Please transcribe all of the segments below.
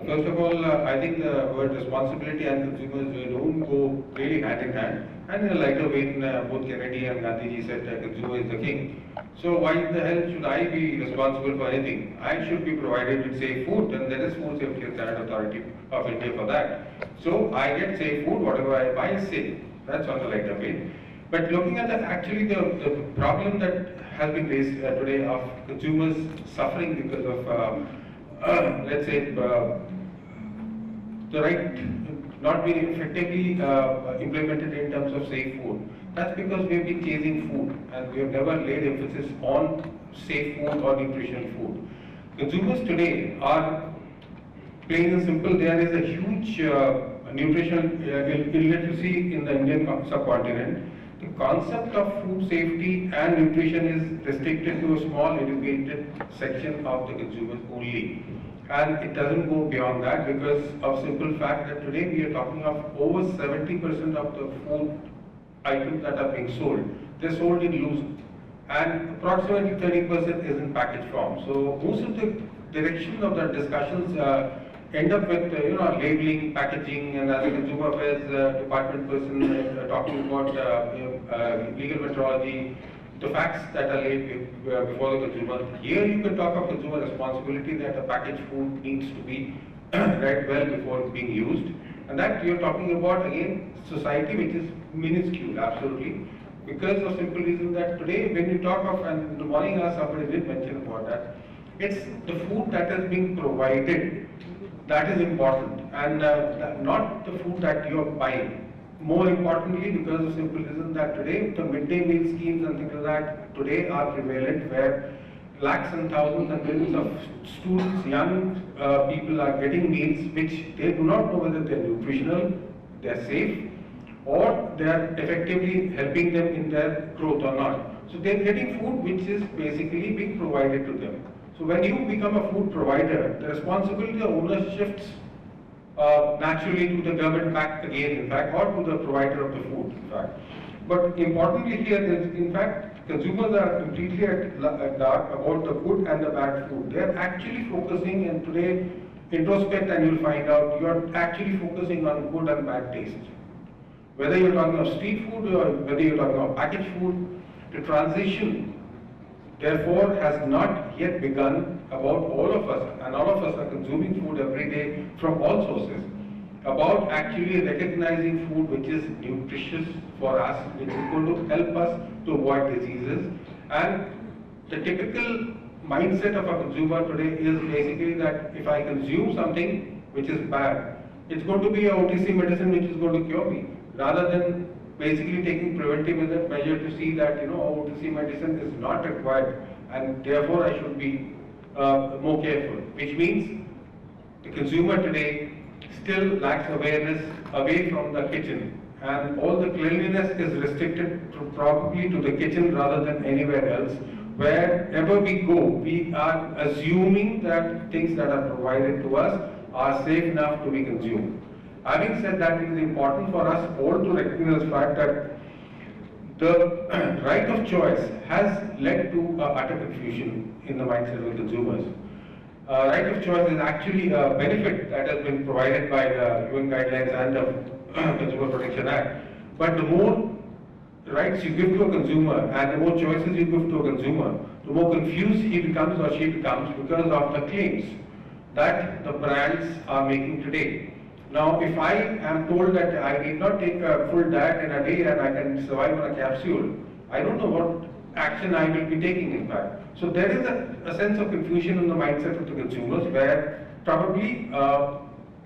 First of all, I think the word responsibility and consumers don't go really hand in hand. And in a lighter vein, both Kennedy and Gandhiji said that consumer is the king. So why the hell should I be responsible for anything? I should be provided with safe food, and there is Food Safety and Standard Authority of India for that. So I get safe food, whatever I buy is safe. That's on the lighter vein. But looking at the problem that has been raised today of consumers suffering because of let's say the right not being effectively implemented in terms of safe food. That's because we have been chasing food and we have never laid emphasis on safe food or nutritional food. Consumers today are plain and simple. There is a huge nutritional illiteracy in the Indian subcontinent. The concept of food safety and nutrition is restricted to a small educated section of the consumers only. And it doesn't go beyond that because of simple fact that today we are talking of over 70% of the food items that are being sold. They're sold in loose and approximately 30% is in package form. So most of the direction of the discussions end up with labeling, packaging, and as a consumer affairs department person talking about legal metrology, the facts that are laid before the consumer. Here you can talk of consumer responsibility that the packaged food needs to be read well before being used. And that you're talking about again society which is minuscule, absolutely. Because of simple reason that today when you talk of, and in the morning somebody did mention about that, it's the food that is being provided that is important and not the food that you're buying. More importantly, because of simple reason that today the midday meal schemes and things like that today are prevalent where lakhs and thousands and millions of students, young people are getting meals which they do not know whether they're nutritional, they're safe, or they're effectively helping them in their growth or not. So they're getting food which is basically being provided to them. So when you become a food provider, the responsibility of owner shifts naturally to the government back again, in fact, or to the provider of the food, in fact. But importantly here is, in fact, consumers are completely at dark about the good and the bad food. They are actually focusing, and today, introspect and you'll find out, you're actually focusing on good and bad taste. Whether you're talking of street food or whether you're talking of packaged food, the transition therefore has not yet begun about all of us, and all of us are consuming food every day from all sources, about actually recognizing food which is nutritious for us, which is going to help us to avoid diseases. And the typical mindset of a consumer today is basically that if I consume something which is bad, it's going to be a OTC medicine which is going to cure me, rather than basically taking preventive measure to see that OTC medicine is not required and therefore I should be more careful. Which means the consumer today still lacks awareness away from the kitchen, and all the cleanliness is restricted probably to the kitchen rather than anywhere else. Wherever we go, we are assuming that things that are provided to us are safe enough to be consumed. Having said that, it is important for us all to recognize the fact that the right of choice has led to utter confusion in the mindset of consumers. Right of choice is actually a benefit that has been provided by the UN guidelines and the Consumer Protection Act. But the more rights you give to a consumer and the more choices you give to a consumer, the more confused he becomes or she becomes because of the claims that the brands are making today. Now, if I am told that I need not take a full diet in a day and I can survive on a capsule, I don't know what action I will be taking, in fact. So there is a sense of confusion in the mindset of the consumers where probably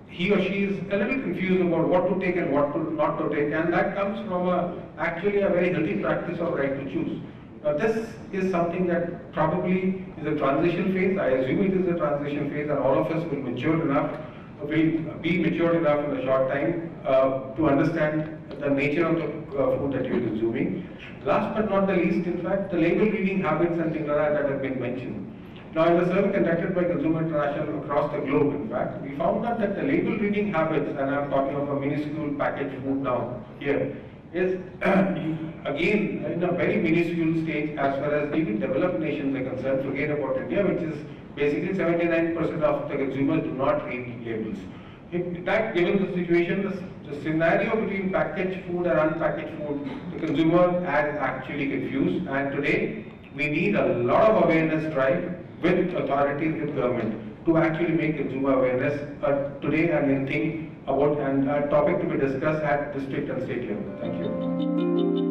he or she is a little confused about what to take and what to not to take, and that comes from actually a very healthy practice of right to choose. Now, this is something that probably is a transition phase. I assume it is a transition phase, and all of us will mature enough, will be matured enough in a short time to understand the nature of the food that you're consuming. Last but not the least, in fact, the label reading habits and things like that have been mentioned. Now, in the survey conducted by Consumer International across the globe, in fact, we found out that the label reading habits, and I'm talking of a minuscule packaged food now here, is again in a very minuscule stage as far as even developed nations are concerned. Forget about India, which is basically 79% of the consumers do not read labels. In fact, given the situation, the scenario between packaged food and unpackaged food, the consumer is actually confused. And today, we need a lot of awareness drive with authorities, with government, to actually make consumer awareness today and anything about and a topic to be discussed at district and state level. Thank you.